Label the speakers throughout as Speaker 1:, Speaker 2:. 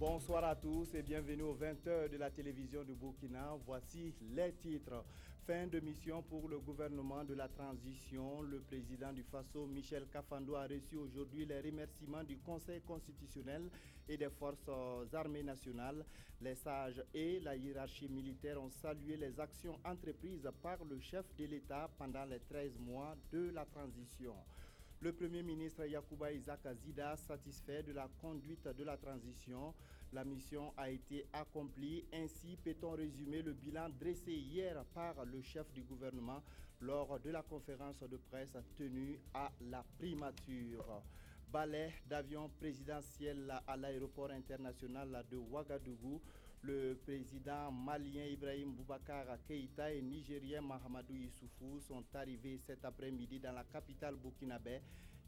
Speaker 1: Bonsoir à tous et bienvenue aux 20h de la télévision du Burkina. Voici les titres. Fin de mission pour le gouvernement de la transition. Le président du Faso, Michel Kafando, a reçu aujourd'hui les remerciements du Conseil constitutionnel et des forces armées nationales. Les sages et la hiérarchie militaire ont salué les actions entreprises par le chef de l'État pendant les 13 mois de la transition. Le Premier ministre Yacouba Isaka Zida, satisfait de la conduite de la transition, la mission a été accomplie. Ainsi peut-on résumer le bilan dressé hier par le chef du gouvernement lors de la conférence de presse tenue à la primature. Balai d'avion présidentiel à l'aéroport international de Ouagadougou. Le président malien Ibrahim Boubacar Keïta et nigérien Mahamadou Issoufou sont arrivés cet après-midi dans la capitale burkinabé.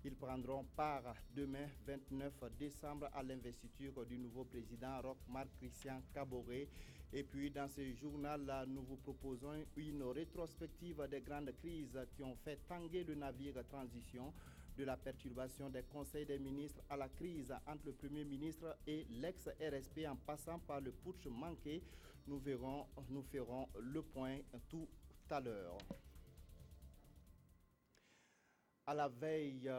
Speaker 1: Ils prendront part demain 29 décembre à l'investiture du nouveau président Roch-Marc Christian Kaboré. Et puis dans ce journal, nous vous proposons une rétrospective des grandes crises qui ont fait tanguer le navire transition, de la perturbation des conseils des ministres à la crise entre le Premier ministre et l'ex-RSP en passant par le putsch manqué. Nous ferons le point tout à l'heure. À la veille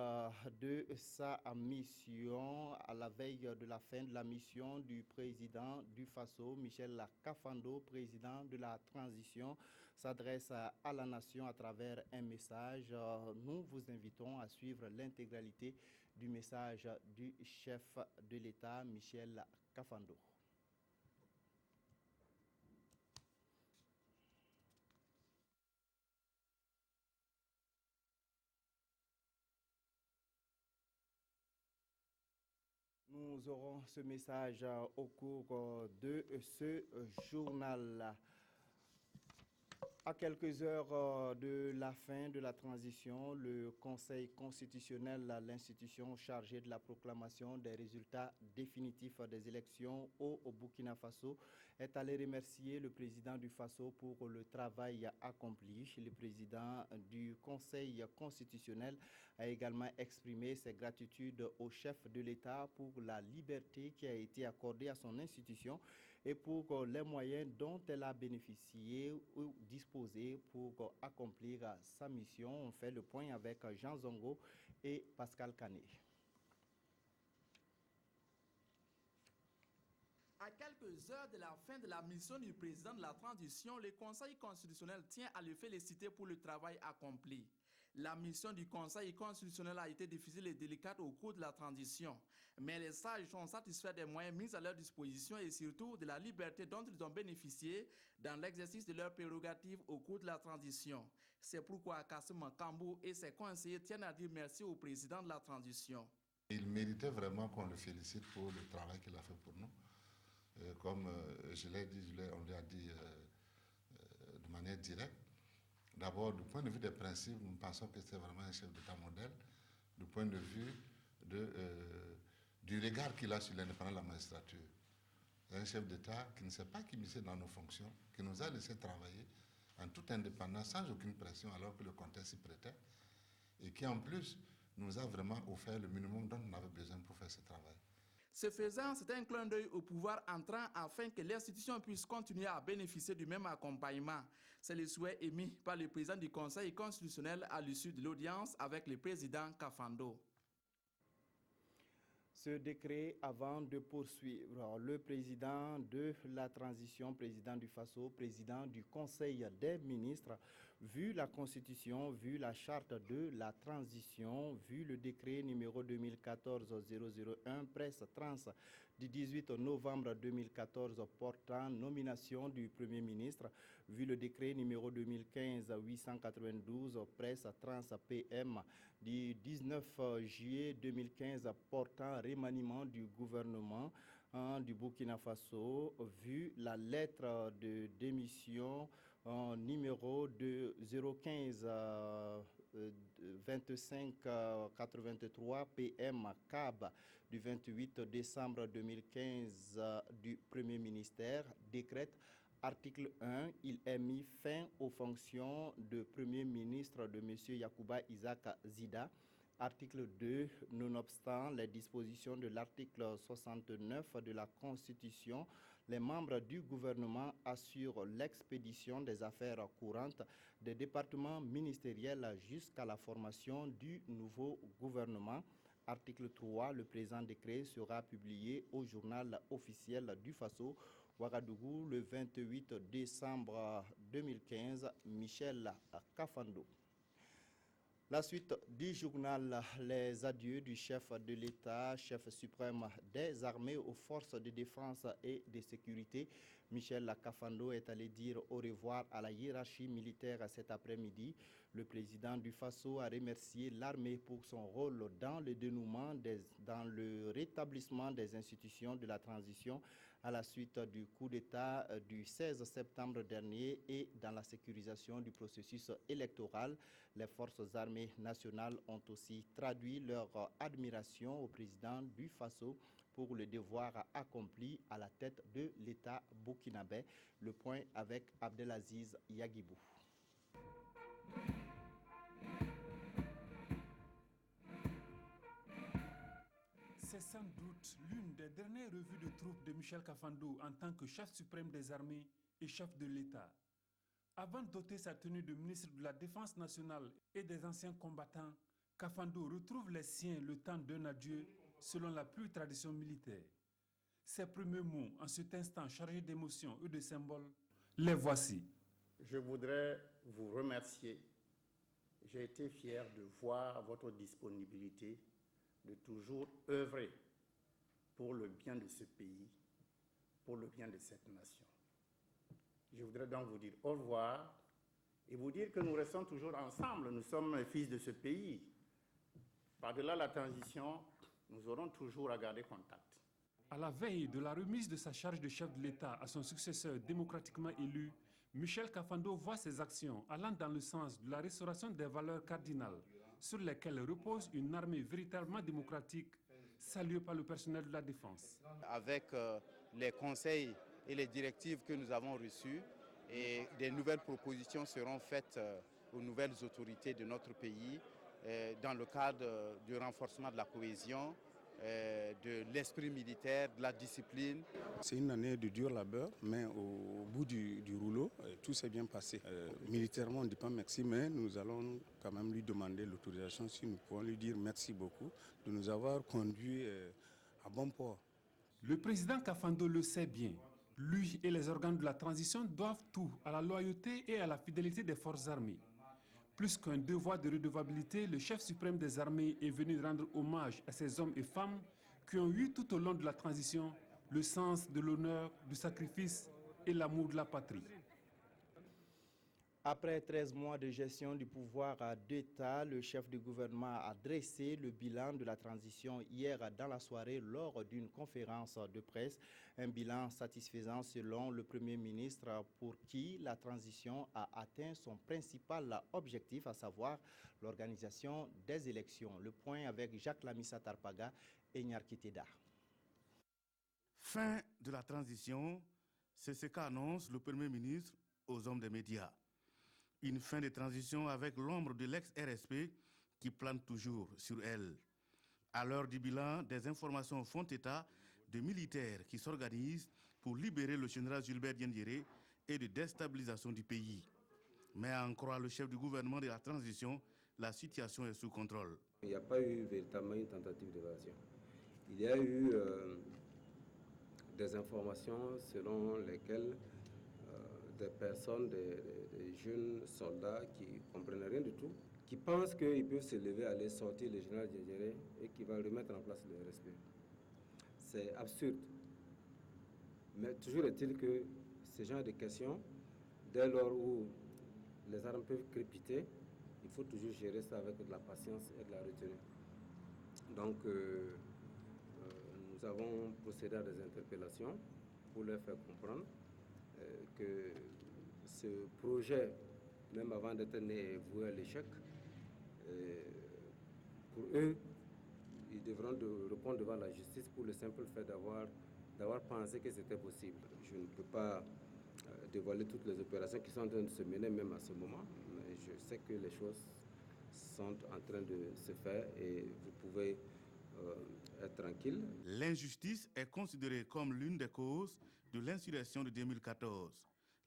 Speaker 1: de sa mission, à la veille de la fin de la mission du président du Faso, Michel Kafando, président de la transition, s'adresse à la nation à travers un message. Nous vous invitons à suivre l'intégralité du message du chef de l'État, Michel Kafando. Nous aurons ce message au cours de ce journal. À quelques heures de la fin de la transition, le Conseil constitutionnel, l'institution chargée de la proclamation des résultats définitifs des élections au Burkina Faso, est allé remercier le président du Faso pour le travail accompli. Le président du Conseil constitutionnel a également exprimé ses gratitudes au chef de l'État pour la liberté qui a été accordée à son institution et pour les moyens dont elle a bénéficié ou disposé pour accomplir sa mission. On fait le point avec Jean Zongo et Pascal Canet.
Speaker 2: À quelques heures de la fin de la mission du président de la transition, le Conseil constitutionnel tient à le féliciter pour le travail accompli. La mission du Conseil constitutionnel a été difficile et délicate au cours de la transition, mais les sages sont satisfaits des moyens mis à leur disposition et surtout de la liberté dont ils ont bénéficié dans l'exercice de leurs prérogatives au cours de la transition. C'est pourquoi Kassim Kambou et ses conseillers tiennent à dire merci au président de la transition.
Speaker 3: Il méritait vraiment qu'on le félicite pour le travail qu'il a fait pour nous. Comme je l'ai dit, on lui a dit de manière directe. D'abord, du point de vue des principes, nous pensons que c'est vraiment un chef d'État modèle. Du point de vue du regard qu'il a sur l'indépendance de la magistrature. C'est un chef d'État qui ne s'est pas immiscé dans nos fonctions, qui nous a laissé travailler en toute indépendance, sans aucune pression, alors que le contexte s'y prêtait, et qui en plus nous a vraiment offert le minimum dont on avait besoin pour faire ce travail.
Speaker 2: Ce faisant, c'est un clin d'œil au pouvoir entrant afin que l'institution puisse continuer à bénéficier du même accompagnement. C'est le souhait émis par le président du Conseil constitutionnel à l'issue de l'audience avec le président Kafando.
Speaker 1: Ce décret avant de poursuivre. Le président de la transition, président du Faso, président du Conseil des ministres, vu la Constitution, vu la charte de la transition, vu le décret numéro 2014-001, presse trans du 18 novembre 2014 portant nomination du Premier ministre, vu le décret numéro 2015-892, presse trans PM du 19 juillet 2015 portant remaniement du gouvernement du Burkina Faso, vu la lettre de démission numéro de 015 25 83 PM CAB du 28 décembre 2015 du Premier ministère, décrète article 1, il est mis fin aux fonctions de Premier ministre de M. Yacouba Isaka Zida. Article 2. Nonobstant les dispositions de l'article 69 de la Constitution, les membres du gouvernement assurent l'expédition des affaires courantes des départements ministériels jusqu'à la formation du nouveau gouvernement. Article 3. Le présent décret sera publié au journal officiel du Faso, Ouagadougou, le 28 décembre 2015. Michel Kafando. La suite du journal, les adieux du chef de l'État, chef suprême des armées aux forces de défense et de sécurité. Michel Kafando est allé dire au revoir à la hiérarchie militaire cet après-midi. Le président du Faso a remercié l'armée pour son rôle dans le dénouement, dans le rétablissement des institutions de la transition à la suite du coup d'État du 16 septembre dernier et dans la sécurisation du processus électoral. Les forces armées nationales ont aussi traduit leur admiration au président du Faso pour le devoir accompli à la tête de l'État burkinabé. Le point avec Abdelaziz Yagibou.
Speaker 4: C'est sans doute l'une des dernières revues de troupes de Michel Kafando en tant que chef suprême des armées et chef de l'État. Avant d'ôter sa tenue de ministre de la Défense nationale et des anciens combattants, Kafando retrouve les siens le temps d'un adieu selon la pure tradition militaire. Ses premiers mots, en cet instant chargé d'émotions et de symboles, les voici.
Speaker 5: Je voudrais vous remercier. J'ai été fier de voir votre disponibilité de toujours œuvrer pour le bien de ce pays, pour le bien de cette nation. Je voudrais donc vous dire au revoir et vous dire que nous restons toujours ensemble. Nous sommes les fils de ce pays. Par-delà la transition, nous aurons toujours à garder contact.
Speaker 4: À la veille de la remise de sa charge de chef de l'État à son successeur démocratiquement élu, Michel Kafando voit ses actions allant dans le sens de la restauration des valeurs cardinales sur lesquelles repose une armée véritablement démocratique, saluée par le personnel de la défense.
Speaker 6: Avec les conseils et les directives que nous avons reçues, et des nouvelles propositions seront faites aux nouvelles autorités de notre pays dans le cadre du renforcement de la cohésion, de l'esprit militaire, de la discipline.
Speaker 7: C'est une année de dur labeur, mais au bout du rouleau, tout s'est bien passé. Militairement, on ne dit pas merci, mais nous allons quand même lui demander l'autorisation, si nous pouvons lui dire merci beaucoup de nous avoir conduits à bon port.
Speaker 4: Le président Kafando le sait bien. Lui et les organes de la transition doivent tout à la loyauté et à la fidélité des forces armées. Plus qu'un devoir de redevabilité, le chef suprême des armées est venu rendre hommage à ces hommes et femmes qui ont eu tout au long de la transition le sens de l'honneur, du sacrifice et l'amour de la patrie.
Speaker 1: Après 13 mois de gestion du pouvoir d'État, le chef du gouvernement a dressé le bilan de la transition hier dans la soirée lors d'une conférence de presse. Un bilan satisfaisant selon le Premier ministre pour qui la transition a atteint son principal objectif, à savoir l'organisation des élections. Le point avec Jacques Lamissa Tarpaga et Nyarkiteda.
Speaker 8: Fin de la transition, c'est ce qu'annonce le Premier ministre aux hommes des médias. Une fin de transition avec l'ombre de l'ex-RSP qui plane toujours sur elle. À l'heure du bilan, des informations font état de militaires qui s'organisent pour libérer le général Gilbert Diendéré et de déstabilisation du pays. Mais à en croire le chef du gouvernement de la transition, la situation est sous contrôle.
Speaker 9: Il n'y a pas eu véritablement une tentative d'évasion. Il y a eu des informations selon lesquelles des personnes, des jeunes soldats qui ne comprennent rien du tout, qui pensent qu'ils peuvent se lever, aller sortir le général Diendéré et qui va remettre en place le respect. C'est absurde. Mais toujours est-il que ce genre de questions, dès lors où les armes peuvent crépiter, il faut toujours gérer ça avec de la patience et de la retenue. Donc, nous avons procédé à des interpellations pour leur faire comprendre que ce projet, même avant d'être né, est voué à l'échec. Pour eux, ils devront répondre devant la justice pour le simple fait d'avoir pensé que c'était possible. Je ne peux pas dévoiler toutes les opérations qui sont en train de se mener même à ce moment, mais je sais que les choses sont en train de se faire et vous pouvez être tranquille.
Speaker 8: L'injustice est considérée comme l'une des causes de l'insurrection de 2014.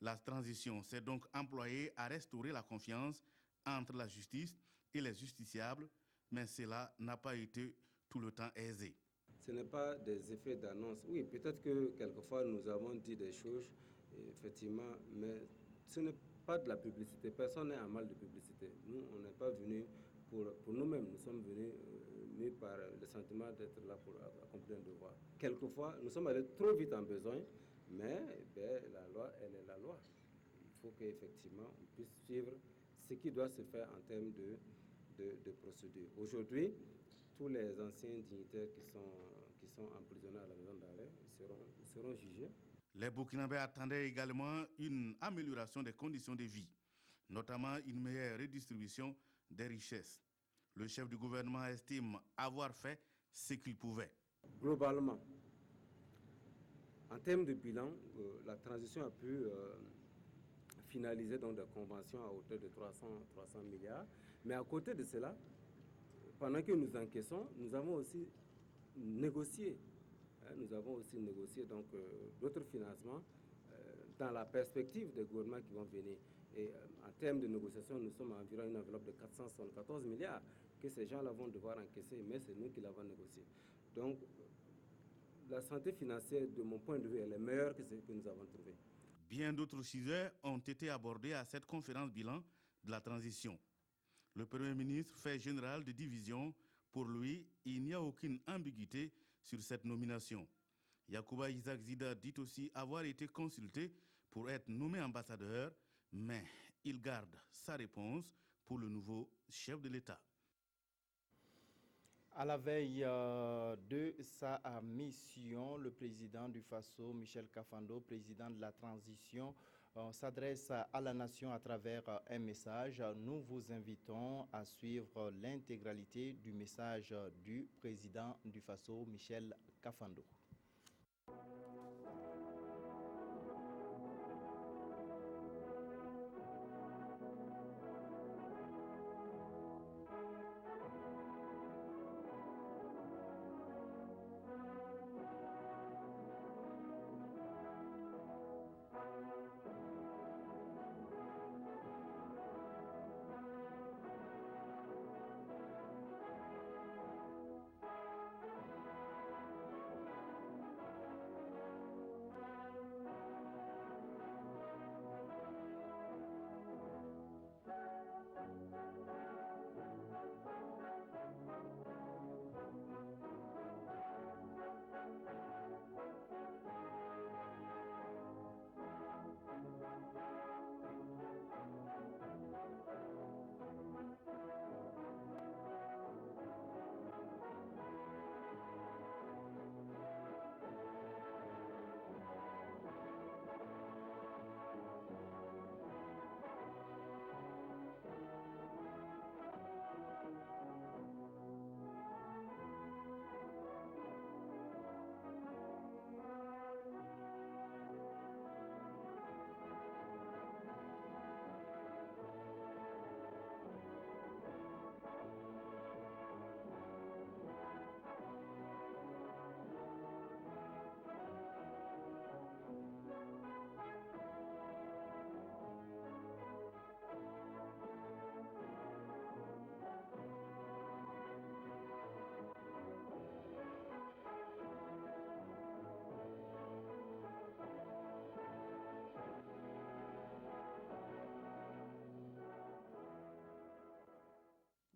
Speaker 8: La transition s'est donc employée à restaurer la confiance entre la justice et les justiciables, mais cela n'a pas été tout le temps aisé.
Speaker 9: Ce n'est pas des effets d'annonce. Oui, peut-être que quelquefois nous avons dit des choses, effectivement, mais ce n'est pas de la publicité. Personne n'est en mal de publicité. Nous, on n'est pas venus pour nous-mêmes. Nous sommes venus mus par le sentiment d'être là pour accomplir un devoir. Quelquefois, nous sommes allés trop vite en besoin, mais la loi, elle est la loi. Il faut qu'effectivement, on puisse suivre ce qui doit se faire en termes de procédure. Aujourd'hui, tous les anciens dignitaires qui sont emprisonnés à la maison d'arrêt seront jugés.
Speaker 8: Les Burkinabés attendaient également une amélioration des conditions de vie, notamment une meilleure redistribution des richesses. Le chef du gouvernement estime avoir fait ce qu'il pouvait.
Speaker 9: Globalement, en termes de bilan, la transition a pu finaliser donc des conventions à hauteur de 300 milliards. Mais à côté de cela, pendant que nous encaissons, nous avons aussi négocié. Nous avons aussi négocié donc d'autres financements dans la perspective des gouvernements qui vont venir. Et en termes de négociation, nous sommes à environ une enveloppe de 474 milliards que ces gens-là vont devoir encaisser, mais c'est nous qui l'avons négocié. Donc, la santé financière, de mon point de vue, elle est meilleure que ce que nous avons trouvé.
Speaker 8: Bien d'autres sujets ont été abordés à cette conférence bilan de la transition. Le Premier ministre fait général de division. Pour lui, il n'y a aucune ambiguïté sur cette nomination. Yacouba Isaac Zida dit aussi avoir été consulté pour être nommé ambassadeur, mais il garde sa réponse pour le nouveau chef de l'État.
Speaker 1: À la veille de sa mission, le président du Faso, Michel Kafando, président de la transition, s'adresse à la nation à travers un message. Nous vous invitons à suivre l'intégralité du message du président du Faso, Michel Kafando.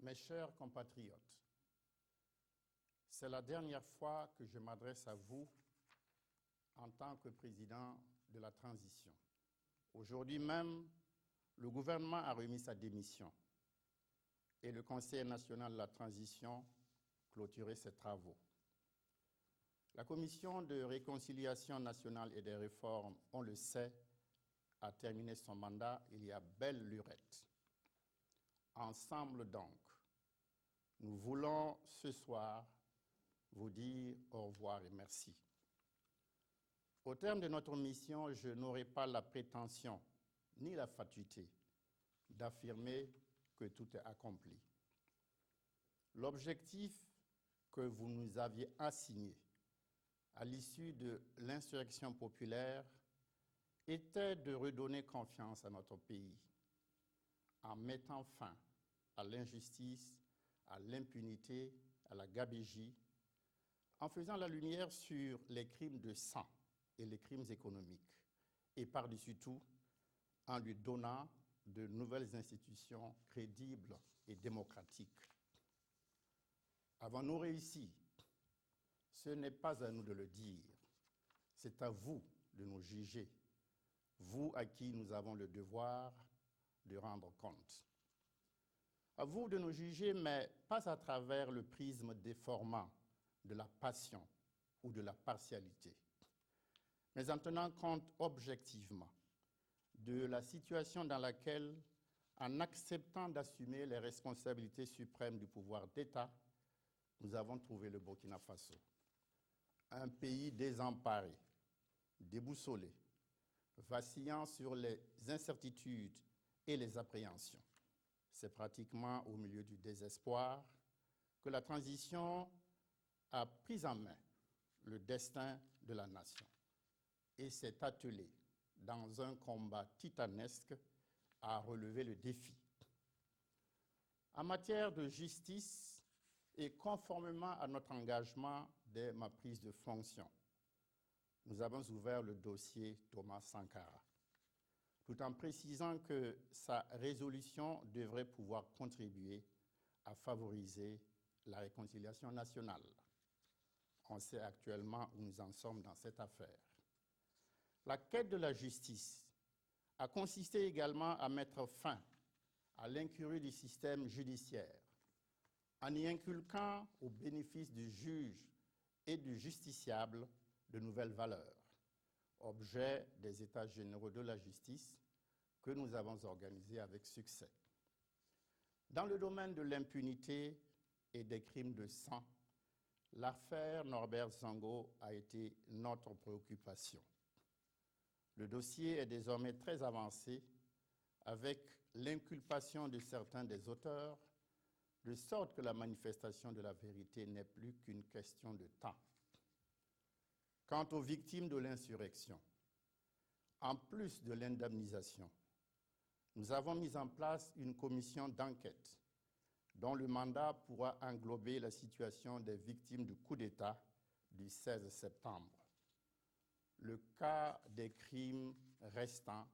Speaker 5: Mes chers compatriotes, c'est la dernière fois que je m'adresse à vous en tant que président de la transition. Aujourd'hui même, le gouvernement a remis sa démission et le Conseil national de la transition clôturé ses travaux. La Commission de réconciliation nationale et des réformes, on le sait, a terminé son mandat il y a belle lurette. Ensemble donc, nous voulons ce soir vous dire au revoir et merci. Au terme de notre mission, je n'aurai pas la prétention ni la fatuité d'affirmer que tout est accompli. L'objectif que vous nous aviez assigné à l'issue de l'insurrection populaire était de redonner confiance à notre pays en mettant fin à l'injustice, à l'impunité, à la gabegie, en faisant la lumière sur les crimes de sang et les crimes économiques, et par-dessus tout, en lui donnant de nouvelles institutions crédibles et démocratiques. Avons-nous réussi? Ce n'est pas à nous de le dire, c'est à vous de nous juger, vous à qui nous avons le devoir de rendre compte. À vous de nous juger, mais pas à travers le prisme déformant de la passion ou de la partialité, mais en tenant compte objectivement de la situation dans laquelle, en acceptant d'assumer les responsabilités suprêmes du pouvoir d'État, nous avons trouvé le Burkina Faso. Un pays désemparé, déboussolé, vacillant sur les incertitudes et les appréhensions. C'est pratiquement au milieu du désespoir que la transition a pris en main le destin de la nation et s'est attelée dans un combat titanesque à relever le défi. En matière de justice et conformément à notre engagement dès ma prise de fonction, nous avons ouvert le dossier Thomas Sankara, tout en précisant que sa résolution devrait pouvoir contribuer à favoriser la réconciliation nationale. On sait actuellement où nous en sommes dans cette affaire. La quête de la justice a consisté également à mettre fin à l'incurie du système judiciaire, en y inculquant au bénéfice du juge et du justiciable de nouvelles valeurs, objet des États généraux de la justice que nous avons organisés avec succès. Dans le domaine de l'impunité et des crimes de sang, l'affaire Norbert Zongo a été notre préoccupation. Le dossier est désormais très avancé avec l'inculpation de certains des auteurs, de sorte que la manifestation de la vérité n'est plus qu'une question de temps. Quant aux victimes de l'insurrection, en plus de l'indemnisation, nous avons mis en place une commission d'enquête dont le mandat pourra englober la situation des victimes du coup d'État du 16 septembre. Le cas des crimes restants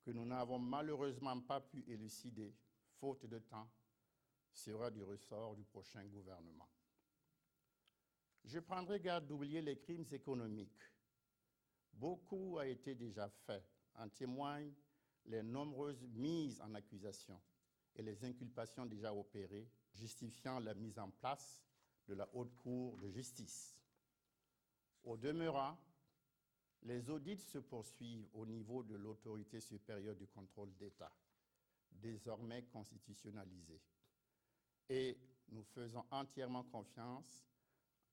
Speaker 5: que nous n'avons malheureusement pas pu élucider, faute de temps, sera du ressort du prochain gouvernement. Je prendrai garde d'oublier les crimes économiques. Beaucoup a été déjà fait, en témoignent les nombreuses mises en accusation et les inculpations déjà opérées, justifiant la mise en place de la Haute Cour de justice. Au demeurant, les audits se poursuivent au niveau de l'autorité supérieure du contrôle d'État, désormais constitutionnalisée. Et nous faisons entièrement confiance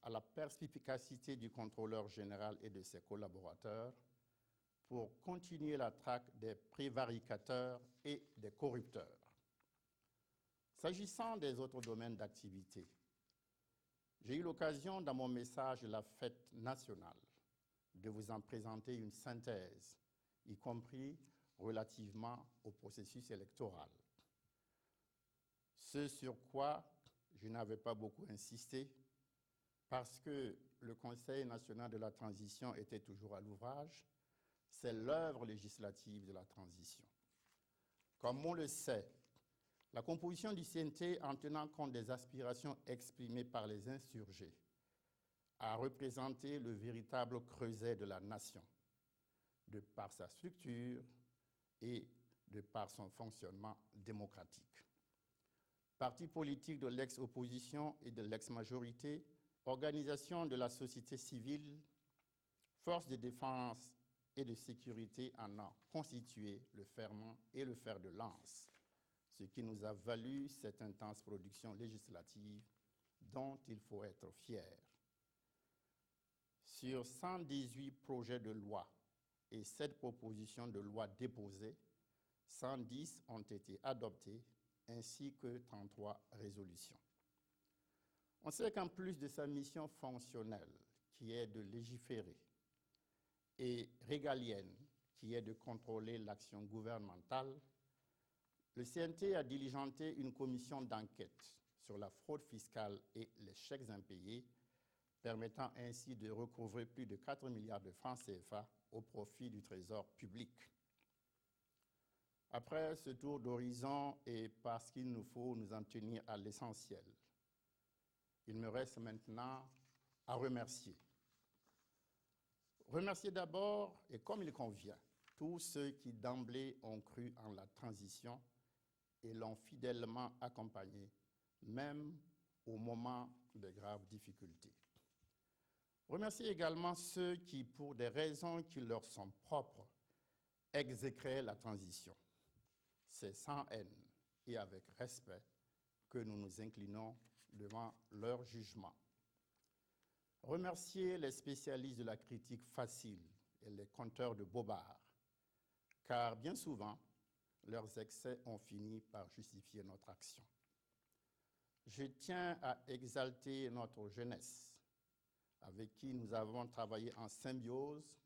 Speaker 5: à la perspicacité du contrôleur général et de ses collaborateurs pour continuer la traque des prévaricateurs et des corrupteurs. S'agissant des autres domaines d'activité, j'ai eu l'occasion dans mon message de la fête nationale de vous en présenter une synthèse, y compris relativement au processus électoral. Ce sur quoi je n'avais pas beaucoup insisté, parce que le Conseil national de la transition était toujours à l'ouvrage, c'est l'œuvre législative de la transition. Comme on le sait, la composition du CNT, en tenant compte des aspirations exprimées par les insurgés, a représenté le véritable creuset de la nation, de par sa structure et de par son fonctionnement démocratique. Partis politiques de l'ex-opposition et de l'ex-majorité, organisations de la société civile, forces de défense et de sécurité en ont constitué le ferment et le fer de lance, ce qui nous a valu cette intense production législative dont il faut être fier. Sur 118 projets de loi et 7 propositions de loi déposées, 110 ont été adoptés, ainsi que 33 résolutions. On sait qu'en plus de sa mission fonctionnelle, qui est de légiférer, et régalienne, qui est de contrôler l'action gouvernementale, le CNT a diligenté une commission d'enquête sur la fraude fiscale et les chèques impayés, permettant ainsi de recouvrer plus de 4 milliards de francs CFA au profit du Trésor public. Après ce tour d'horizon, et parce qu'il nous faut nous en tenir à l'essentiel, il me reste maintenant à remercier. Remercier d'abord, et comme il convient, tous ceux qui d'emblée ont cru en la transition et l'ont fidèlement accompagnée, même au moment de graves difficultés. Remercier également ceux qui, pour des raisons qui leur sont propres, exécraient la transition. C'est sans haine et avec respect que nous nous inclinons devant leur jugement. Remercier les spécialistes de la critique facile et les conteurs de bobards, car bien souvent, leurs excès ont fini par justifier notre action. Je tiens à exalter notre jeunesse, avec qui nous avons travaillé en symbiose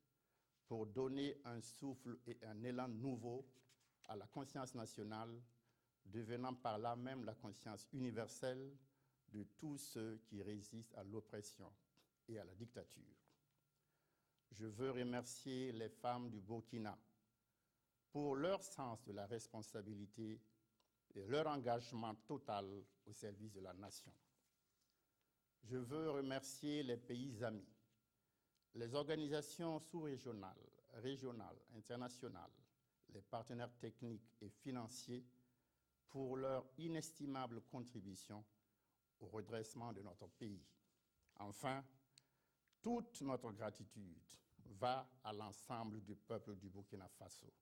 Speaker 5: pour donner un souffle et un élan nouveau à la conscience nationale, devenant par là même la conscience universelle de tous ceux qui résistent à l'oppression et à la dictature. Je veux remercier les femmes du Burkina pour leur sens de la responsabilité et leur engagement total au service de la nation. Je veux remercier les pays amis, les organisations sous-régionales, régionales, internationales, les partenaires techniques et financiers pour leur inestimable contribution au redressement de notre pays. Enfin, toute notre gratitude va à l'ensemble du peuple du Burkina Faso,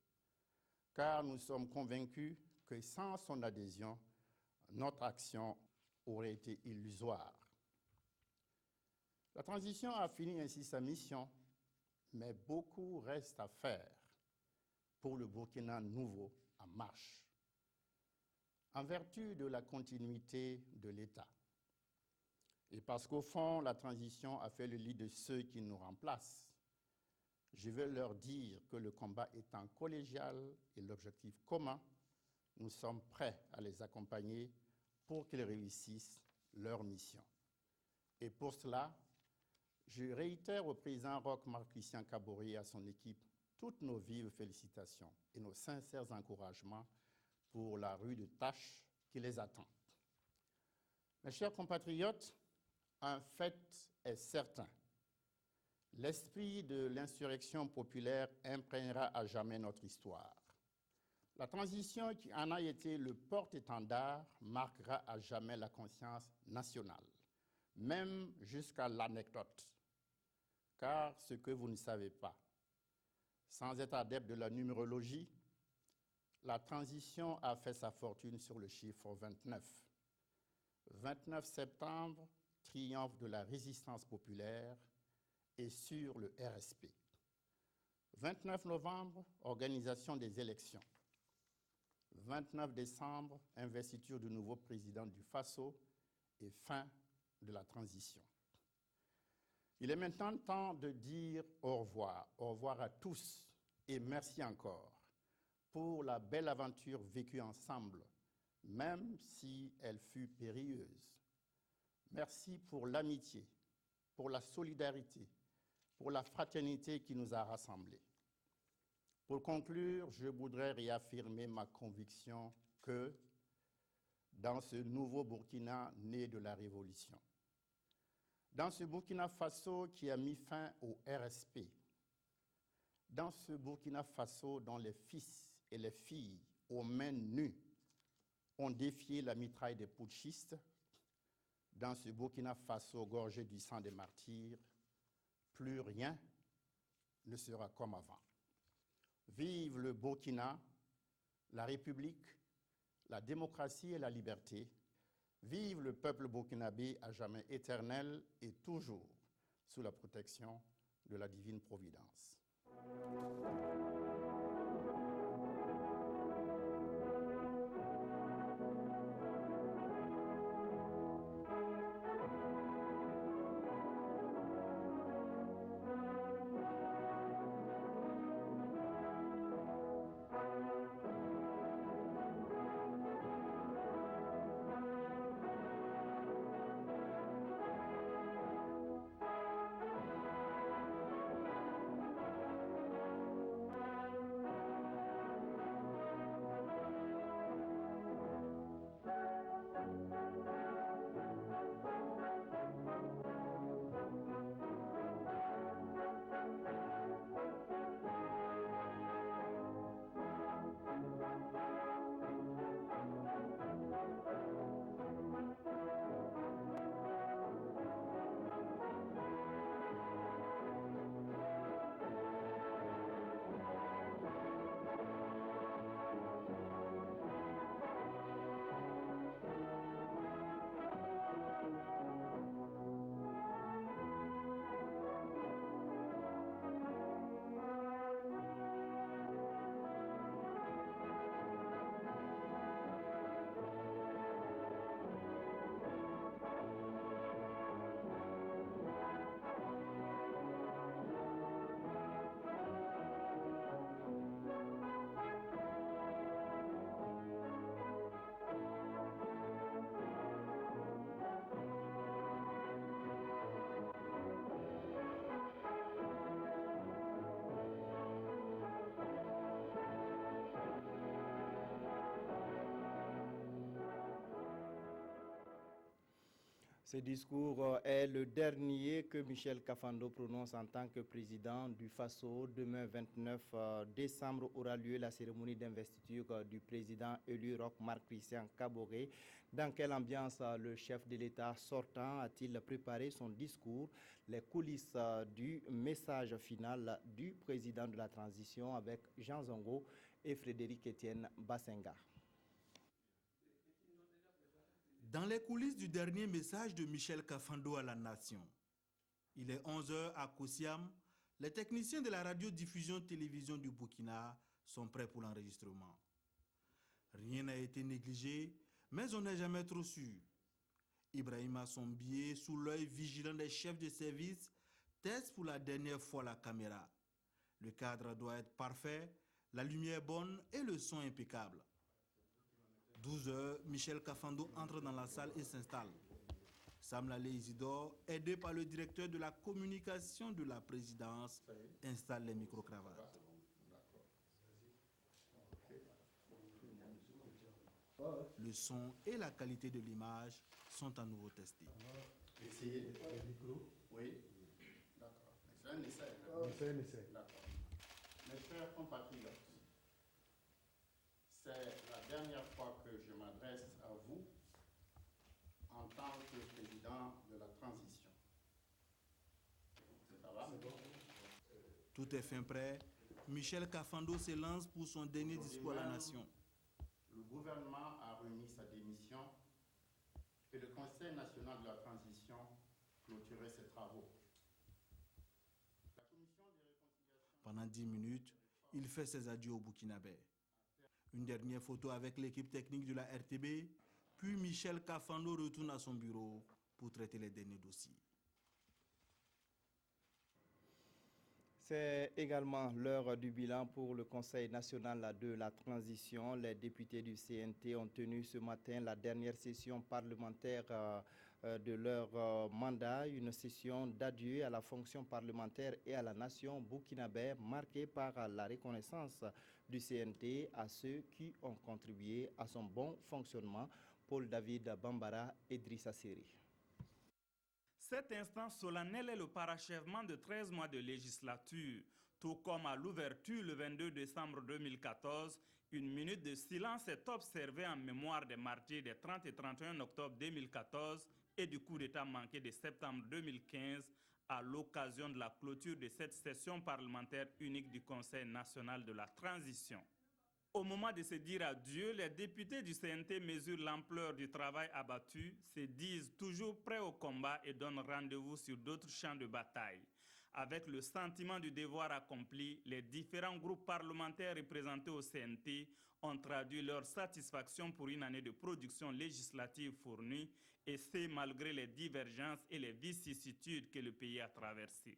Speaker 5: car nous sommes convaincus que sans son adhésion, notre action aurait été illusoire. La transition a fini ainsi sa mission, mais beaucoup reste à faire pour le Burkina nouveau en marche. En vertu de la continuité de l'État, et parce qu'au fond, la transition a fait le lit de ceux qui nous remplacent, je veux leur dire que le combat étant collégial et l'objectif commun, nous sommes prêts à les accompagner pour qu'ils réussissent leur mission. Et pour cela, je réitère au président Roch Marc-Christian Kaboré et à son équipe toutes nos vives félicitations et nos sincères encouragements pour la rude tâche qui les attend. Mes chers compatriotes, un fait est certain. L'esprit de l'insurrection populaire imprégnera à jamais notre histoire. La transition qui en a été le porte-étendard marquera à jamais la conscience nationale, même jusqu'à l'anecdote. Car ce que vous ne savez pas, sans être adepte de la numérologie, la transition a fait sa fortune sur le chiffre 29. 29 septembre, triomphe de la résistance populaire et sur le RSP. 29 novembre, organisation des élections. 29 décembre, investiture du nouveau président du Faso et fin de la transition. Il est maintenant temps de dire au revoir à tous et merci encore pour la belle aventure vécue ensemble, même si elle fut périlleuse. Merci pour l'amitié, pour la solidarité, pour la fraternité qui nous a rassemblés. Pour conclure, je voudrais réaffirmer ma conviction que dans ce nouveau Burkina né de la Révolution, dans ce Burkina Faso qui a mis fin au RSP, dans ce Burkina Faso dont les fils et les filles aux mains nues ont défié la mitraille des putschistes, dans ce Burkina Faso gorgé du sang des martyrs, plus rien ne sera comme avant. Vive le Burkina, la République, la démocratie et la liberté. Vive le peuple burkinabé à jamais éternel et toujours sous la protection de la divine providence.
Speaker 1: Ce discours est le dernier que Michel Kafando prononce en tant que président du Faso. Demain, 29 décembre, aura lieu la cérémonie d'investiture du président élu Roch-Marc Christian Kaboré. Dans quelle ambiance le chef de l'État sortant a-t-il préparé son discours? Les coulisses du message final du président de la transition avec Jean Zongo et Frédéric Etienne Bassenga.
Speaker 10: Dans les coulisses du dernier message de Michel Kafando à la nation. Il est 11h à Kosiam. Les techniciens de la radiodiffusion télévision du Burkina sont prêts pour l'enregistrement. Rien n'a été négligé, mais on n'est jamais trop sûr. Ibrahima Sombié, sous l'œil vigilant des chefs de service, teste pour la dernière fois la caméra. Le cadre doit être parfait, la lumière bonne et le son impeccable. 12h, Michel Kafando entre dans la salle et s'installe. Sam Lalé Isidore, aidé par le directeur de la communication de la présidence, installe les micro-cravates. Le son et la qualité de l'image sont à nouveau testés.
Speaker 5: Essayez le micro. Oui. D'accord. C'est un essai.
Speaker 1: C'est un essai.
Speaker 5: D'accord. Mes chers compatriotes, c'est la dernière fois que je m'adresse à vous en tant que président de la transition. Ça va?
Speaker 10: Tout est fin prêt. Michel Kafando se lance pour son dernier discours à la nation.
Speaker 5: Le gouvernement a remis sa démission et le Conseil national de la transition clôturait ses travaux.
Speaker 10: Pendant 10 minutes, il fait ses adieux au Burkinabé. Une dernière photo avec l'équipe technique de la RTB, puis Michel Kafando retourne à son bureau pour traiter les derniers dossiers.
Speaker 1: C'est également l'heure du bilan pour le Conseil national de la transition. Les députés du CNT ont tenu ce matin la dernière session parlementaire de leur mandat, une session d'adieu à la fonction parlementaire et à la nation burkinabé, marquée par la reconnaissance du CNT à ceux qui ont contribué à son bon fonctionnement. Paul David Bambara et Idrissa Seri.
Speaker 11: Cet instant solennel est le parachèvement de 13 mois de législature. Tout comme à l'ouverture le 22 décembre 2014, une minute de silence est observée en mémoire des martyrs des 30 et 31 octobre 2014 et du coup d'État manqué de septembre 2015 à l'occasion de la clôture de cette session parlementaire unique du Conseil national de la transition. Au moment de se dire adieu, les députés du CNT mesurent l'ampleur du travail abattu, se disent toujours prêts au combat et donnent rendez-vous sur d'autres champs de bataille. Avec le sentiment du devoir accompli, les différents groupes parlementaires représentés au CNT ont traduit leur satisfaction pour une année de production législative fournie, et c'est malgré les divergences et les vicissitudes que le pays a traversées.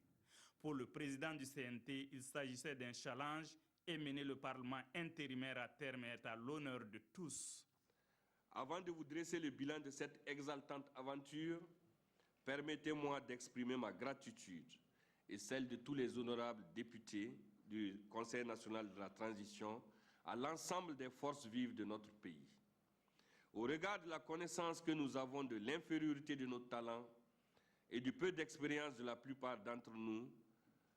Speaker 11: Pour le président du CNT, il s'agissait d'un challenge et mener le Parlement intérimaire à terme est à l'honneur de tous.
Speaker 12: Avant de vous dresser le bilan de cette exaltante aventure, permettez-moi d'exprimer ma gratitude et celle de tous les honorables députés du Conseil national de la transition à l'ensemble des forces vives de notre pays. Au regard de la connaissance que nous avons de l'infériorité de nos talents et du peu d'expérience de la plupart d'entre nous,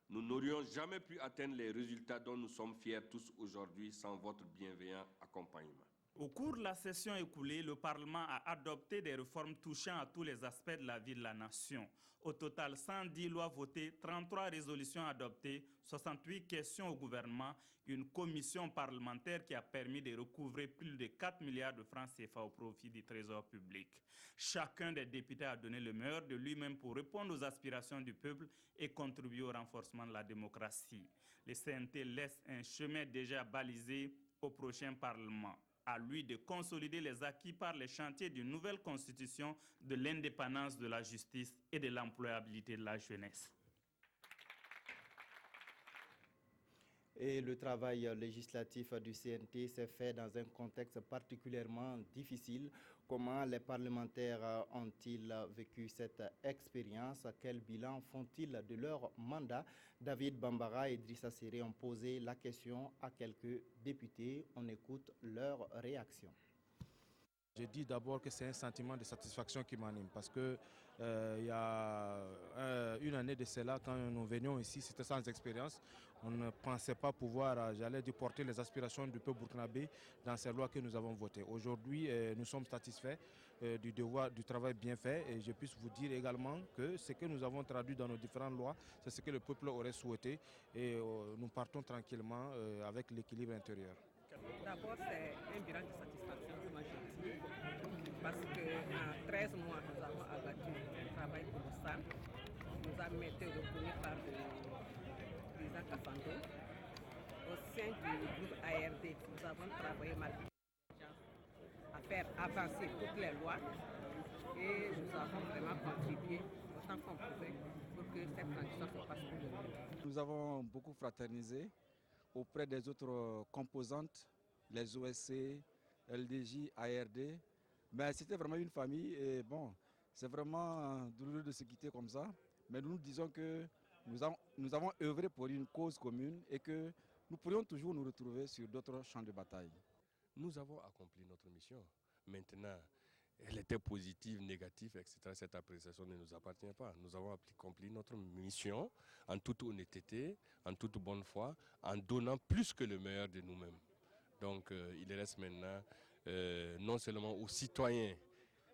Speaker 12: nous n'aurions jamais pu atteindre les résultats dont nous sommes fiers tous aujourd'hui sans votre bienveillant accompagnement.
Speaker 11: Au cours de la session écoulée, le Parlement a adopté des réformes touchant à tous les aspects de la vie de la nation. Au total, 110 lois votées, 33 résolutions adoptées, 68 questions au gouvernement, une commission parlementaire qui a permis de recouvrer plus de 4 milliards de francs CFA au profit du trésor public. Chacun des députés a donné le meilleur de lui-même pour répondre aux aspirations du peuple et contribuer au renforcement de la démocratie. Le CNT laisse un chemin déjà balisé au prochain Parlement. À lui de consolider les acquis par les chantiers d'une nouvelle constitution, de l'indépendance de la justice et de l'employabilité de la jeunesse.
Speaker 1: Et le travail législatif du CNT s'est fait dans un contexte particulièrement difficile. Comment les parlementaires ont-ils vécu cette expérience? Quel bilan font-ils de leur mandat? David Bambara et Idrissa Seri ont posé la question à quelques députés. On écoute leur réaction.
Speaker 13: Je dis d'abord que c'est un sentiment de satisfaction qui m'anime parce que il y a une année de cela, quand nous venions ici, c'était sans expérience. On ne pensait pas pouvoir, j'allais dire, porter les aspirations du peuple burkinabé dans ces lois que nous avons votées. Aujourd'hui, nous sommes satisfaits du travail bien fait et je puisse vous dire également que ce que nous avons traduit dans nos différentes lois, c'est ce que le peuple aurait souhaité et nous partons tranquillement avec l'équilibre intérieur.
Speaker 14: D'abord, c'est un bilan de satisfaction, moi je dis, parce qu'en 13 mois, nous avons abattu un travail colossal. Nous avons été reconnus par le président Kafando. Au sein du groupe ARD, nous avons travaillé malgré à faire avancer toutes les lois et nous avons vraiment contribué autant qu'on pouvait pour que cette transition se passe pour le mieux.
Speaker 15: Nous avons beaucoup fraternisé auprès des autres composantes, les OSC, LDJ, ARD. Mais c'était vraiment une famille et bon, c'est vraiment douloureux de se quitter comme ça. Mais nous disons que nous avons œuvré pour une cause commune et que nous pourrions toujours nous retrouver sur d'autres champs de bataille.
Speaker 12: Nous avons accompli notre mission. Maintenant, elle était positive, négative, etc. Cette appréciation ne nous appartient pas. Nous avons accompli notre mission en toute honnêteté, en toute bonne foi, en donnant plus que le meilleur de nous-mêmes. Donc il reste maintenant non seulement aux citoyens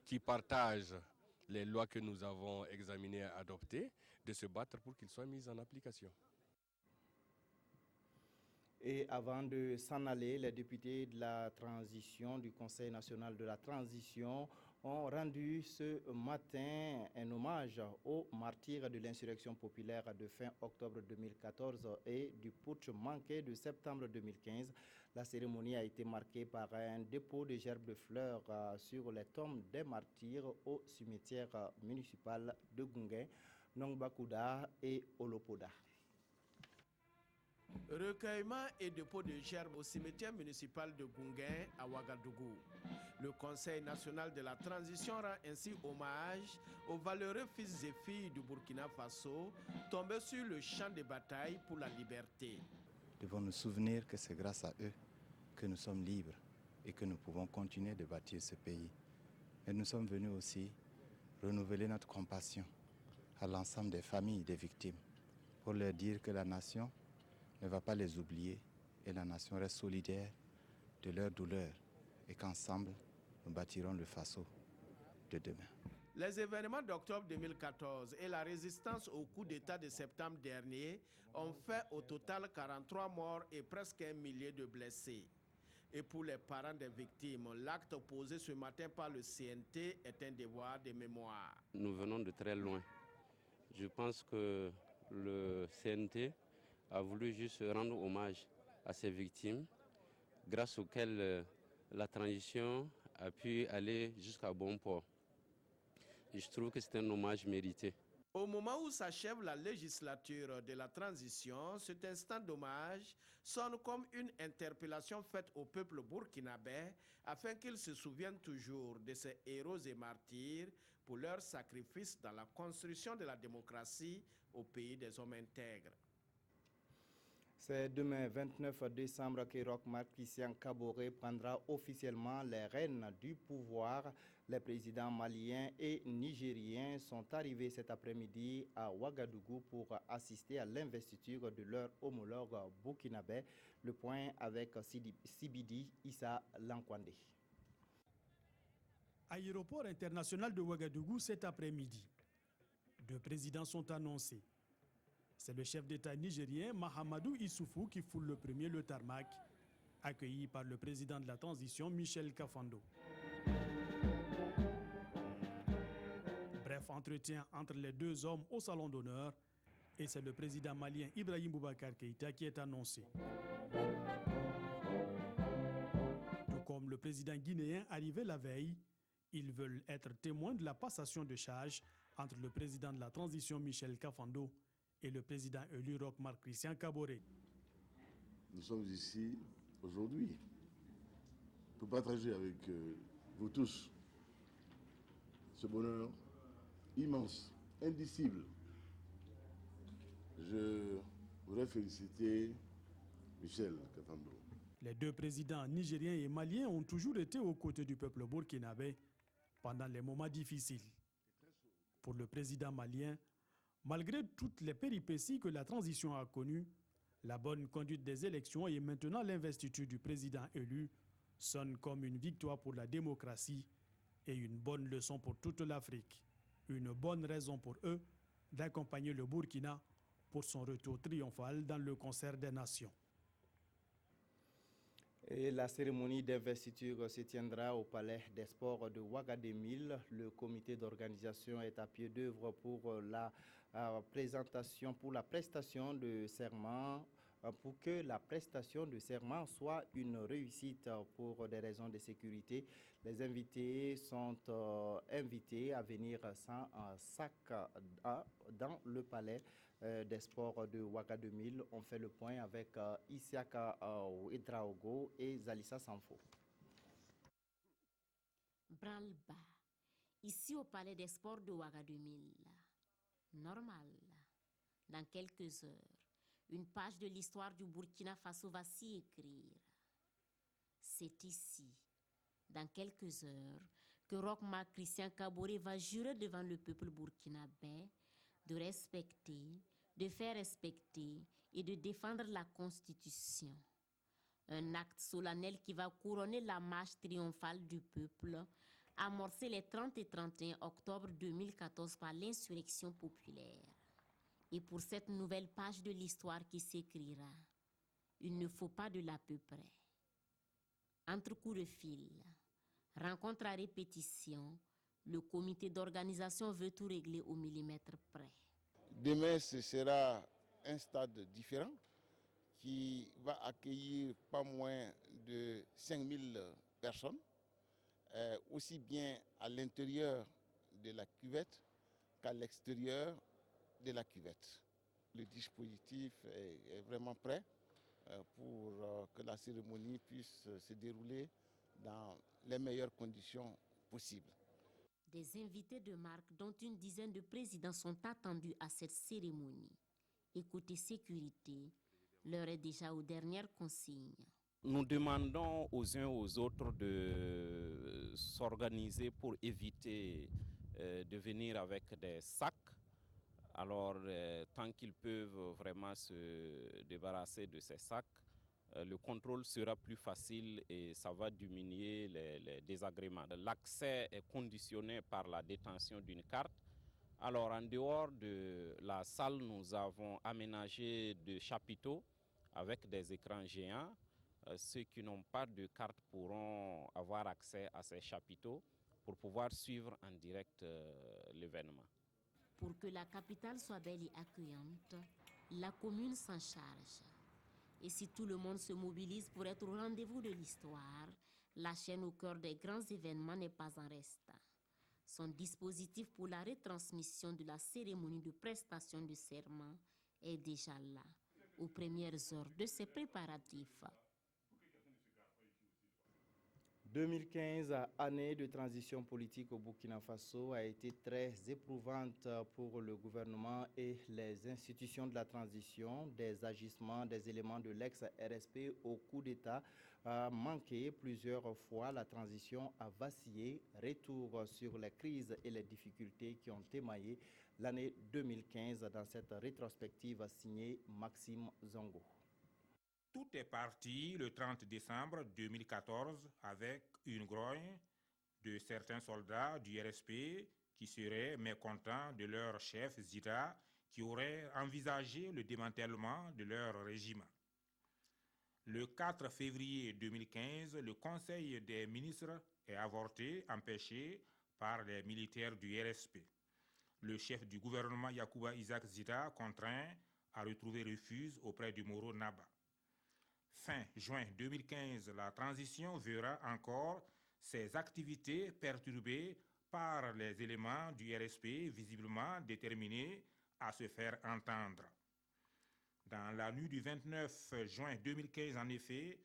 Speaker 12: qui partagent les lois que nous avons examinées et adoptées, de se battre pour qu'ils soient mises en application.
Speaker 1: Et avant de s'en aller, les députés de la transition du Conseil national de la transition ont rendu ce matin un hommage aux martyrs de l'insurrection populaire de fin octobre 2014 et du putsch manqué de septembre 2015. La cérémonie a été marquée par un dépôt de gerbes de fleurs sur les tombes des martyrs au cimetière municipal de Gunguin, Nongbakouda et Olopoda.
Speaker 16: Recueillement et dépôt de gerbes au cimetière municipal de Gunguin à Ouagadougou. Le Conseil national de la transition rend ainsi hommage aux valeureux fils et filles du Burkina Faso tombés sur le champ de bataille pour la liberté.
Speaker 17: Nous devons nous souvenir que c'est grâce à eux que nous sommes libres et que nous pouvons continuer de bâtir ce pays. Mais nous sommes venus aussi renouveler notre compassion à l'ensemble des familles des victimes pour leur dire que la nation ne va pas les oublier et la nation reste solidaire de leur douleur et qu'ensemble, nous bâtirons le Faso de demain.
Speaker 16: Les événements d'octobre 2014 et la résistance au coup d'État de septembre dernier ont fait au total 43 morts et presque 1 millier de blessés. Et pour les parents des victimes, l'acte posé ce matin par le CNT est un devoir de mémoire.
Speaker 9: Nous venons de très loin. Je pense que le CNT a voulu juste rendre hommage à ces victimes, grâce auxquelles la transition a pu aller jusqu'à bon port. Et je trouve que c'est un hommage mérité.
Speaker 16: Au moment où s'achève la législature de la transition, cet instant d'hommage sonne comme une interpellation faite au peuple burkinabé afin qu'il se souvienne toujours de ces héros et martyrs pour leur sacrifice dans la construction de la démocratie au pays des hommes intègres.
Speaker 1: C'est demain 29 décembre que Roch Marc Christian Kaboré prendra officiellement les rênes du pouvoir. Les présidents maliens et nigériens sont arrivés cet après-midi à Ouagadougou pour assister à l'investiture de leur homologue burkinabé. Le point avec Sibidi Issa Lankwande.
Speaker 18: Aéroport international de Ouagadougou cet après-midi. 2 présidents sont annoncés. C'est le chef d'État nigérien Mahamadou Issoufou qui foule le premier le tarmac, accueilli par le président de la transition Michel Kafando. Bref, entretien entre les 2 hommes au salon d'honneur et c'est le président malien Ibrahim Boubacar Keïta qui est annoncé. Tout comme le président guinéen arrivé la veille, ils veulent être témoins de la passation de charge entre le président de la transition Michel Kafando et le président élu Roch Marc Christian Kaboré.
Speaker 19: Nous sommes ici aujourd'hui pour partager avec vous tous ce bonheur immense, indicible. Je voudrais féliciter Michel Kafando.
Speaker 18: Les deux présidents nigériens et maliens ont toujours été aux côtés du peuple burkinabé pendant les moments difficiles. Pour le président malien, malgré toutes les péripéties que la transition a connues, la bonne conduite des élections et maintenant l'investiture du président élu sonnent comme une victoire pour la démocratie et une bonne leçon pour toute l'Afrique. Une bonne raison pour eux d'accompagner le Burkina pour son retour triomphal dans le concert des nations.
Speaker 1: Et la cérémonie d'investiture se tiendra au Palais des Sports de Ouagadougou. Le comité d'organisation est à pied d'œuvre pour la prestation de serment, pour que la prestation de serment soit une réussite pour des raisons de sécurité. Les invités sont invités à venir sans sac dans le palais des sports de Ouagadougou. On fait le point avec Isiaka Ouedraogo et Zalissa Sanfo.
Speaker 20: Branle-bas, ici au palais des sports de Ouagadougou. Normal, dans quelques heures, une page de l'histoire du Burkina Faso va s'y écrire. C'est ici, dans quelques heures, que Rochma Christian Kaboré va jurer devant le peuple burkinabé de respecter, de faire respecter et de défendre la Constitution. Un acte solennel qui va couronner la marche triomphale du peuple, amorcée les 30 et 31 octobre 2014 par l'insurrection populaire. Et pour cette nouvelle page de l'histoire qui s'écrira, il ne faut pas de l'à peu près. Entre coups de fil, rencontre à répétition, le comité d'organisation veut tout régler au millimètre près.
Speaker 21: Demain, ce sera un stade différent qui va accueillir pas moins de 5000 personnes, aussi bien à l'intérieur de la cuvette qu'à l'extérieur de la cuvette. Le dispositif est vraiment prêt pour que la cérémonie puisse se dérouler dans les meilleures conditions possibles.
Speaker 20: Des invités de marque, dont une dizaine de présidents, sont attendus à cette cérémonie. Et côté sécurité, l'heure est déjà aux dernières consignes.
Speaker 22: Nous demandons aux uns aux autres de s'organiser pour éviter de venir avec des sacs. Alors, tant qu'ils peuvent vraiment se débarrasser de ces sacs, le contrôle sera plus facile et ça va diminuer les désagréments. L'accès est conditionné par la détention d'une carte. Alors, en dehors de la salle, nous avons aménagé des chapiteaux avec des écrans géants. Ceux qui n'ont pas de carte pourront avoir accès à ces chapiteaux pour pouvoir suivre en direct l'événement.
Speaker 20: Pour que la capitale soit belle et accueillante, la commune s'en charge. Et si tout le monde se mobilise pour être au rendez-vous de l'histoire, la chaîne au cœur des grands événements n'est pas en reste. Son dispositif pour la retransmission de la cérémonie de prestation de serment est déjà là, aux premières heures de ses préparatifs.
Speaker 1: 2015, année de transition politique au Burkina Faso, a été très éprouvante pour le gouvernement et les institutions de la transition. Des agissements, des éléments de l'ex-RSP au coup d'État a manqué plusieurs fois. La transition a vacillé. Retour sur les crises et les difficultés qui ont émaillé l'année 2015 dans cette rétrospective signée Maxime Zongo.
Speaker 23: Tout est parti le 30 décembre 2014 avec une grogne de certains soldats du RSP qui seraient mécontents de leur chef Zita qui aurait envisagé le démantèlement de leur régiment. Le 4 février 2015, le Conseil des ministres est avorté, empêché par les militaires du RSP. Le chef du gouvernement Yacouba Isaac Zita contraint à retrouver refuge auprès du Moro Naba. Fin juin 2015, la transition verra encore ses activités perturbées par les éléments du RSP visiblement déterminés à se faire entendre. Dans la nuit du 29 juin 2015, en effet,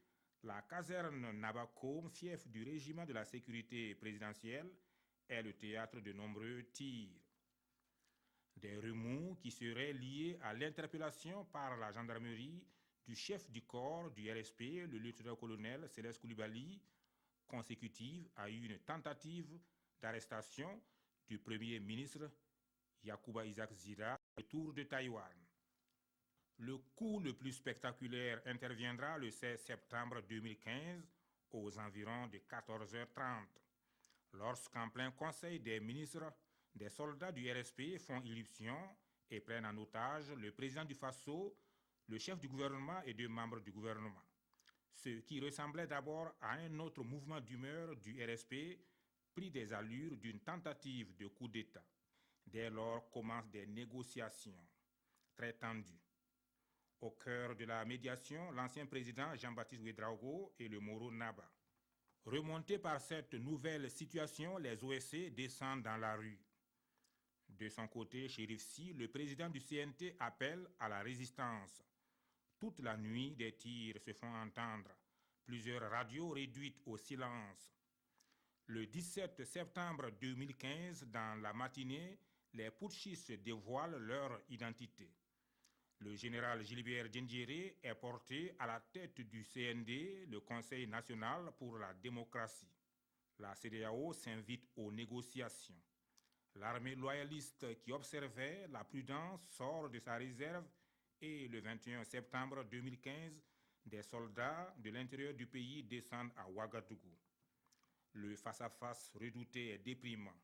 Speaker 23: la caserne Nabakom, fief du régiment de la sécurité présidentielle, est le théâtre de nombreux tirs. Des remous qui seraient liés à l'interpellation par la gendarmerie du chef du corps du RSP, le lieutenant-colonel Céleste Koulibaly, consécutive à une tentative d'arrestation du Premier ministre Yacouba Isaac Zida autour de Taïwan. Le coup le plus spectaculaire interviendra le 16 septembre 2015 aux environs de 14h30, lorsqu'en plein conseil des ministres, des soldats du RSP font irruption et prennent en otage le président du Faso, le chef du gouvernement et 2 membres du gouvernement. Ce qui ressemblait d'abord à un autre mouvement d'humeur du RSP prit des allures d'une tentative de coup d'État. Dès lors commencent des négociations très tendues. Au cœur de la médiation, l'ancien président Jean-Baptiste Ouédraogo et le Moro Naba. Remontés par cette nouvelle situation, les OSC descendent dans la rue. De son côté, Chérif Sy, le président du CNT, appelle à la résistance. Toute la nuit, des tirs se font entendre. Plusieurs radios réduites au silence. Le 17 septembre 2015, dans la matinée, les putschistes dévoilent leur identité. Le général Gilbert Diendéré est porté à la tête du CND, le Conseil national pour la démocratie. La CEDEAO s'invite aux négociations. L'armée loyaliste qui observait la prudence sort de sa réserve et le 21 septembre 2015, des soldats de l'intérieur du pays descendent à Ouagadougou. Le face-à-face redouté est déprimant.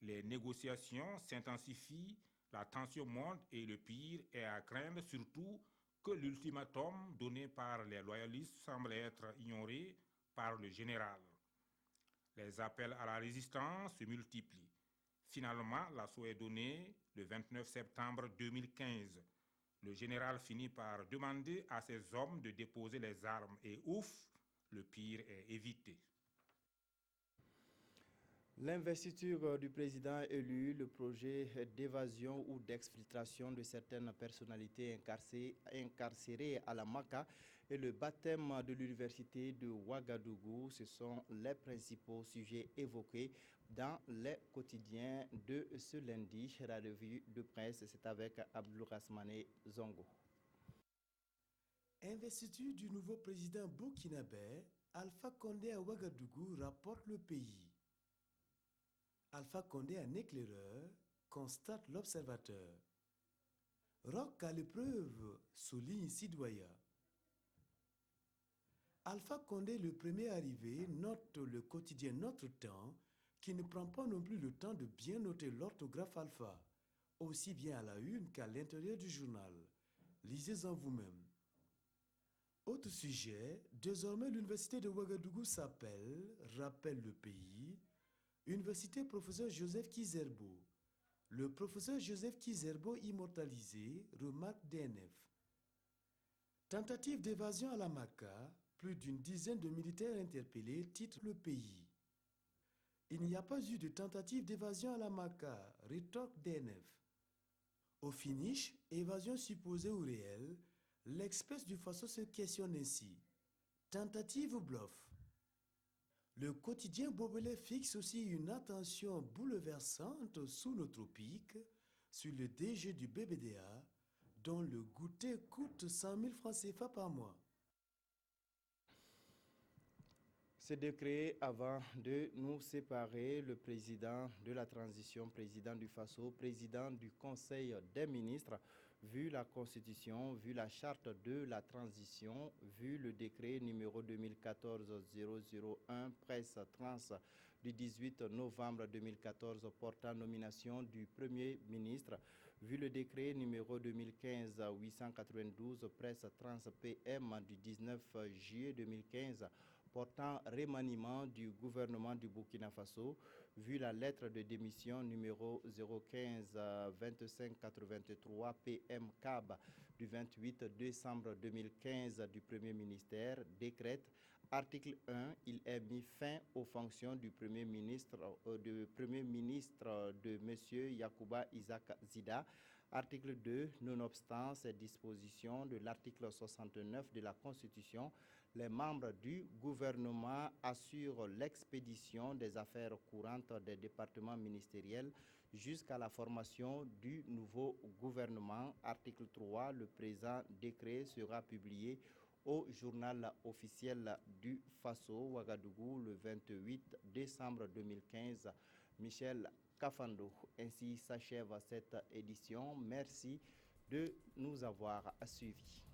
Speaker 23: Les négociations s'intensifient, la tension monte et le pire est à craindre, surtout que l'ultimatum donné par les loyalistes semble être ignoré par le général. Les appels à la résistance se multiplient. Finalement, l'assaut est donné le 29 septembre 2015. Le général finit par demander à ses hommes de déposer les armes et ouf, le pire est évité.
Speaker 1: L'investiture du président élu, le projet d'évasion ou d'exfiltration de certaines personnalités incarcérées à la Maka et le baptême de l'université de Ouagadougou, ce sont les principaux sujets évoqués dans les quotidiens de ce lundi. La revue de presse, c'est avec Abdourahmane Zongo.
Speaker 2: Investiture du nouveau président burkinabé, Alpha Condé à Ouagadougou rapporte le pays. Alpha Condé, un éclaireur, constate l'observateur. Roc à l'épreuve, souligne Sidoya. Alpha Condé, le premier arrivé, note le quotidien Notre Temps, qui ne prend pas non plus le temps de bien noter l'orthographe alpha, aussi bien à la une qu'à l'intérieur du journal. Lisez-en vous-même. Autre sujet, désormais l'université de Ouagadougou s'appelle, rappelle le pays, Université professeur Joseph Kizerbo. Le professeur Joseph Kizerbo immortalisé, remarque DNF. Tentative d'évasion à la Maka, plus d'une dizaine de militaires interpellés, titre le pays. Il n'y a pas eu de tentative d'évasion à la Maka, rétorque DNF. Au finish, évasion supposée ou réelle, l'Express du Faso se questionne ainsi. Tentative ou bluff? Le quotidien Bobelais fixe aussi une attention bouleversante sous nos tropiques sur le DG du BBDA, dont le goûter coûte 100 000 francs CFA par mois.
Speaker 1: Ce décret, avant de nous séparer, le président de la transition, président du Faso, président du Conseil des ministres, vu la Constitution, vu la charte de la transition, vu le décret numéro 2014-001 presse trans du 18 novembre 2014 portant nomination du Premier ministre, vu le décret numéro 2015-892 presse trans PM du 19 juillet 2015 portant remaniement du gouvernement du Burkina Faso, vu la lettre de démission numéro 015-2583 PM CAB du 28 décembre 2015 du Premier ministère, décrète, article 1, il est mis fin aux fonctions du Premier ministre de M. Yacouba Isaac Zida. Article 2, nonobstant ces dispositions de l'article 69 de la Constitution, Les membres du gouvernement assurent l'expédition des affaires courantes des départements ministériels jusqu'à la formation du nouveau gouvernement. Article 3, le présent décret sera publié au journal officiel du Faso, Ouagadougou, le 28 décembre 2015. Michel Kafando. Ainsi s'achève cette édition. Merci de nous avoir suivis.